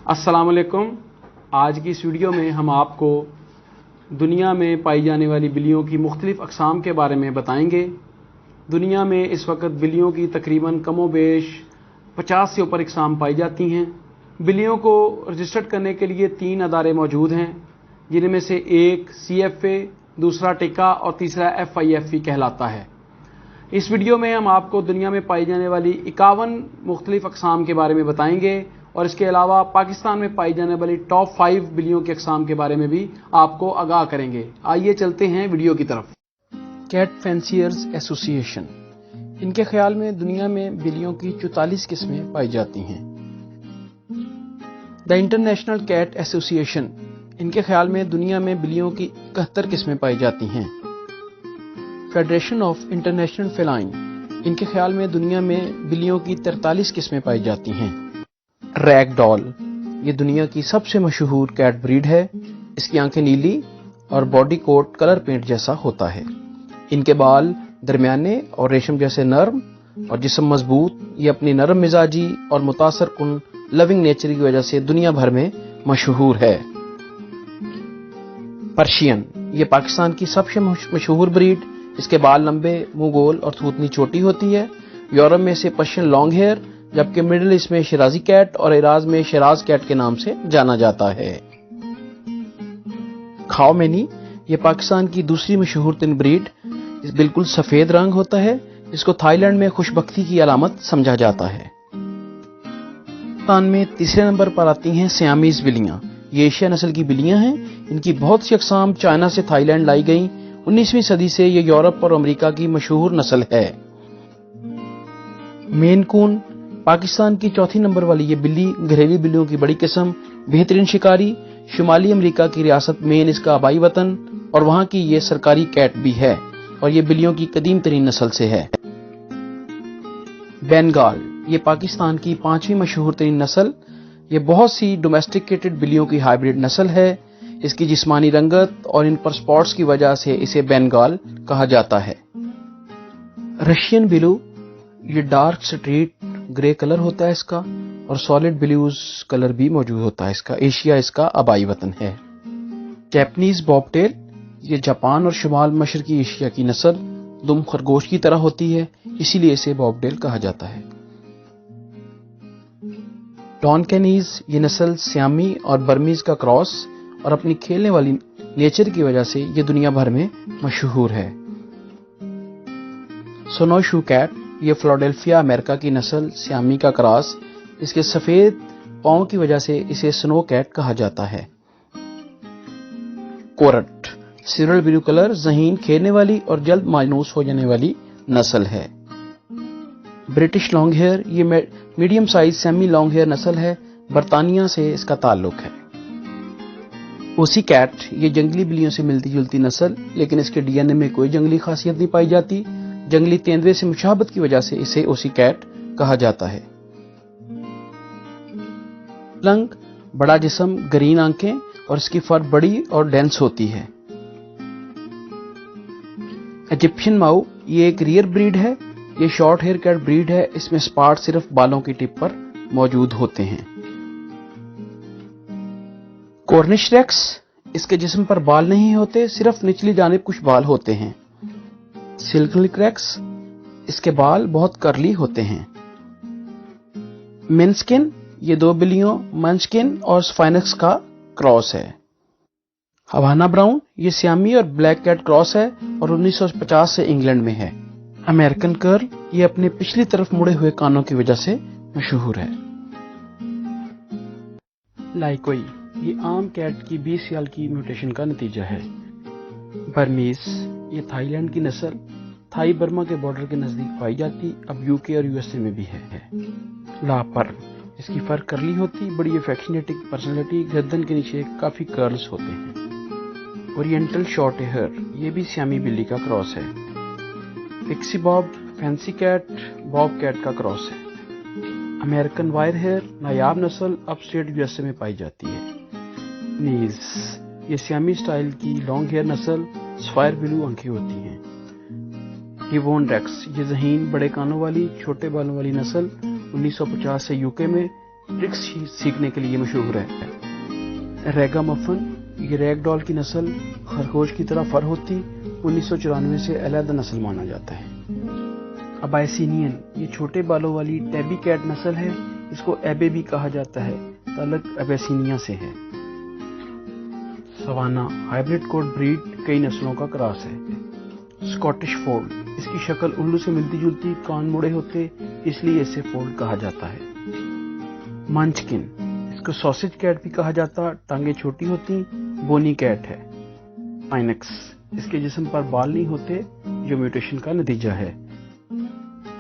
अस्सलाम वालेकुम। आज की इस वीडियो में हम आपको दुनिया में पाई जाने वाली बिल्लियों की मुख्तलिफ अक़साम के बारे में बताएंगे। दुनिया में इस वक्त बिल्लियों की तकरीबन कमोबेश 50 से ऊपर अक़साम पाई जाती हैं। बिल्लियों को रजिस्टर्ड करने के लिए 3 अदारे मौजूद हैं, जिनमें से एक CFA, दूसरा टिका और तीसरा FIFE कहलाता है। इस वीडियो में हम आपको दुनिया में पाई जाने वाली 51 मुख्तलिफ अक़साम के बारे में बताएंगे और इसके अलावा पाकिस्तान में पाई जाने वाली टॉप 5 बिल्लियों के अक़साम के बारे में भी आपको आगाह करेंगे। आइए चलते हैं वीडियो की तरफ। कैट फैंसियर्स एसोसिएशन, इनके ख्याल में दुनिया में बिल्लियों की 44 किस्में पाई जाती हैं। द इंटरनेशनल कैट एसोसिएशन, इनके ख्याल में दुनिया में बिल्लियों की 71 किस्में पाई जाती हैं। फेडरेशन ऑफ इंटरनेशनल फेलाइन, इनके ख्याल में दुनिया में बिल्लियों की 43 किस्में पाई जाती हैं। रैग डॉल, ये दुनिया की सबसे मशहूर कैट ब्रीड है। इसकी आंखें नीली और बॉडी कोट कलर पेंट जैसा होता है। इनके बाल दरमियाने और रेशम जैसे नर्म और जिस्म मजबूत। ये अपनी नरम मिजाजी और मुतासर कुन लविंग नेचर की वजह से दुनिया भर में मशहूर है। पर्शियन, ये पाकिस्तान की सबसे मशहूर ब्रीड। इसके बाल लंबे, मुंह गोल और थूतनी छोटी होती है। यूरोप में इसे पर्शियन लॉन्ग हेयर, जबकि मिडिल ईस्ट में शिराजी कैट और इराज में शिराज कैट के नाम से जाना जाता है। खाओ-मैनी, ये पाकिस्तान की दूसरी मशहूर तीन ब्रीड। इस बिल्कुल सफेद रंग होता है, जिसको थाईलैंड में खुशबख्ती की अलामत समझा जाता है। पाकिस्तान में तीसरे नंबर पर आती हैं सियामीज बिल्लियां। ये एशिया नस्ल की बिल्लियां हैं। इनकी बहुत सी अक़साम चाइना से थाईलैंड लाई गई। 19वीं सदी से ये यूरोप और अमेरिका की मशहूर नस्ल है। मेन कून, पाकिस्तान की चौथी नंबर वाली ये बिल्ली घरेलू बिल्लियों की बड़ी किस्म, बेहतरीन शिकारी। शुमाली अमेरिका की रियासत मेन इसका आबाई वतन और वहां की ये सरकारी कैट भी है और ये बिल्लियों की कदीम तरीन नस्ल से है। बंगाल, ये पाकिस्तान की 5वीं मशहूर तरीन नस्ल। ये बहुत सी डोमेस्टिकेटेड बिल्लियों की हाइब्रिड नस्ल है। इसकी जिस्मानी रंगत और इन पर स्पॉट्स की वजह से इसे बंगाल कहा जाता है। रशियन बिलू, ये डार्क स्ट्रीट ग्रे कलर होता है इसका और सॉलिड ब्लूज कलर भी मौजूद होता है इसका। एशिया इसका आबाई वतन है। जैपनीज बॉबटेल, ये जापान और शुमाल मशरकी एशिया की नस्ल दुम खरगोश की तरह होती है, इसीलिए इसे बॉबटेल कहा जाता है। डॉनकेनीज, ये नस्ल सियामी और बर्मीज का क्रॉस और अपनी खेलने वाली नेचर की वजह से ये दुनिया भर में मशहूर है। सोनोशू कैट, ये फिलाडेल्फिया अमेरिका की नस्ल सियामी का क्रॉस। इसके सफेद पांव की वजह से इसे स्नो कैट कहा जाता है। कोरट, सिरल ब्लू कलर, ज़हीन, खेलने वाली और जल्द मायूस हो जाने वाली नस्ल है। ब्रिटिश लॉन्ग हेयर, ये medium size semi long hair नस्ल है। बरतानिया से इसका ताल्लुक है। ओसी कैट, ये जंगली बिल्लियों से मिलती जुलती नस्ल, लेकिन इसके DNA में कोई जंगली खासियत नहीं पाई जाती। जंगली तेंदुए से मुशाबत की वजह से इसे ओसी कैट कहा जाता है। लंग, बड़ा जिस्म, ग्रीन आंखें और इसकी फर बड़ी और डेंस होती है। इजिप्शियन माऊ, ये एक रियर ब्रीड है। ये शॉर्ट हेयर कैट ब्रीड है। इसमें स्पॉट सिर्फ बालों की टिप पर मौजूद होते हैं। कॉर्निश रेक्स, इसके जिस्म पर बाल नहीं होते, सिर्फ निचली जानिब कुछ बाल होते हैं। सिल्क रेक्स, इसके बाल बहुत कर्ली होते हैं। मिनस्किन, ये दो बिल्लियों मंचकिन और स्फाइनक्स का क्रॉस है। हवाना ब्राउन, ये सियामी और ब्लैक कैट क्रॉस है और 1950 से इंग्लैंड में है। अमेरिकन कर्ल, ये अपने पिछली तरफ मुड़े हुए कानों की वजह से मशहूर है। लाइकोई, ये आम कैट की 20 साल की म्यूटेशन का नतीजा है। बर्मीज, ये थाईलैंड की नस्ल, थाई बर्मा के बॉर्डर के नजदीक पाई जाती, अब यूके और यूएसए में भी है। लापर, इसकी फर कर्ली होती, बड़ी अफेक्शनेटिक पर्सनैलिटी, गर्दन के नीचे काफी कर्ल्स होते हैं। ओरिएंटल शॉर्ट हेयर, ये भी सियामी बिल्ली का क्रॉस है। Pixie bob, fancy cat, bobcat का क्रॉस है। अमेरिकन वायर हेयर, नायाब नस्ल, अपस्टेट यूएसए में पाई जाती है। नीज, ये सियामी स्टाइल की लॉन्ग हेयर नस्ल, सफायर ब्लू आंखें होती हैं। डिवोन रेक्स, ये ज़हीन बड़े कानों वाली छोटे बालों वाली नस्ल 1950 से यूके में ट्रिक्स सीखने के लिए मशहूर है। रेगा मफन, ये रैग डॉल की नस्ल, खरगोश की तरह फर होती, 1994 से अलग नस्ल माना जाता है। अबाइसिनियन, ये छोटे बालों वाली टैबी कैट नस्ल है, इसको एबे भी कहा जाता है, ताल्लुक अबैसिनिया से है। सवाना, हाइब्रिड कोट ब्रीड, कई नस्लों का क्रॉस है। स्कॉटिश फोल्ड, इसकी शक्ल उल्लू से मिलती जुलती, कान मुड़े होते, इसलिए इसे फोल्ड कहा जाता है। मंचकिन, इसको सॉसेज कैट भी कहा जाता, टांगे छोटी होती, बोनी कैट है। आइनेक्स, इसके जिस्म पर बाल नहीं होते, जो म्यूटेशन का नतीजा है।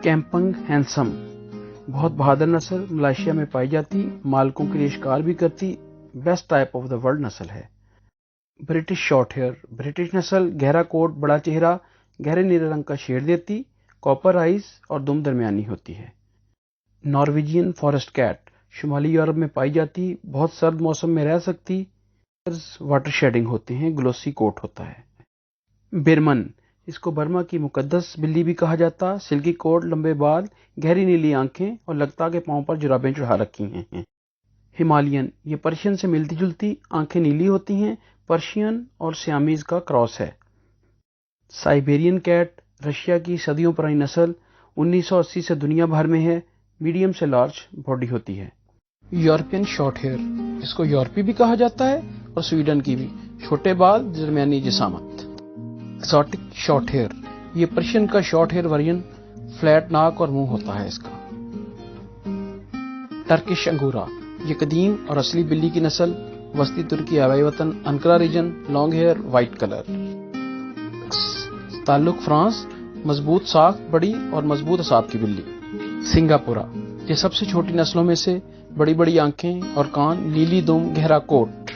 कैंपंग हैंसम, बहुत बहादुर नस्ल, मलेशिया में पाई जाती, मालकों के लिए शिकार भी करती, best type of the world नस्ल है। ब्रिटिश शॉर्ट हेयर, ब्रिटिश नस्ल, गहरा कोट, बड़ा चेहरा, गहरे नीले रंग का शेड देती, कॉपर आइज और दुम दरमियानी होती है। नॉर्वेजियन फॉरेस्ट कैट, शुमाली यूरोप में पाई जाती, बहुत सर्द मौसम में रह सकती, वाटर शेडिंग होते हैं, ग्लोसी कोट होता है। बिरमन, इसको बर्मा की मुकद्दस बिल्ली भी कहा जाता, सिल्की कोट, लंबे बाल, गहरी नीली आंखें और लगता के पांव पर जुराबें चढ़ा रखी हैं। हिमालयन, ये पर्शियन से मिलती जुलती, आंखें नीली होती हैं, पर्शियन और सियामीज का क्रॉस है। साइबेरियन कैट, रशिया की सदियों पुरानी नस्ल, 1980 से दुनिया भर में है, मीडियम से लार्ज बॉडी होती है। यूरोपियन शॉर्ट हेयर, इसको यूरोपी भी कहा जाता है और स्वीडन की भी, छोटे बाल, दरमियानी जिसामत। एक्सोटिक शॉर्ट हेयर, ये पर्शियन का शॉर्ट हेयर वर्जन, फ्लैट नाक और मुंह होता है इसका। टर्किश अंगूरा, ये कदीम और असली बिल्ली की नस्ल, वस्ती तुर्की आबाई वतन, Ankara region, long hair, white colour. ताल्लुक फ्रांस, मजबूत साख, बड़ी और मजबूत असाब की बिल्ली। सिंगापुरा, ये सबसे छोटी नस्लों में से, बड़ी बड़ी आंखें और कान, नीली दुम, गहरा coat.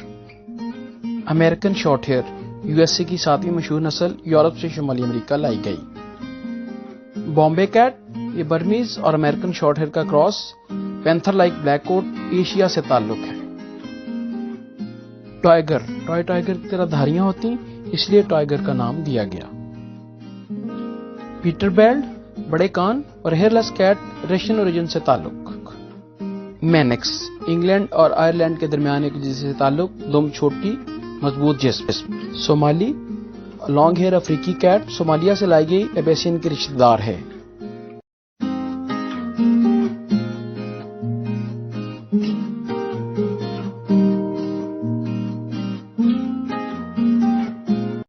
American short hair, USA की 7वीं मशहूर नस्ल, यूरोप से शुमाली अमेरिका लाई गई। बॉम्बे कैट, ये बर्मीज और अमेरिकन शॉर्ट हेयर का cross, panther like black coat, Asia से ताल्लुक है। टाइगर, टॉय टाइगर की तरह धारियां होती, इसलिए टाइगर का नाम दिया गया। पीटर बेल्ट, बड़े कान और हेयरलेस कैट, रशियन ओरिजिन से ताल्लुक। मैनेक्स, इंग्लैंड और आयरलैंड के दरमियान एक दूसरे से ताल्लुक, दुम छोटी, मजबूत जिस्म। सोमाली, लॉन्ग हेयर अफ्रीकी कैट, सोमालिया से लाई गई, एबेसियन की रिश्तेदार है।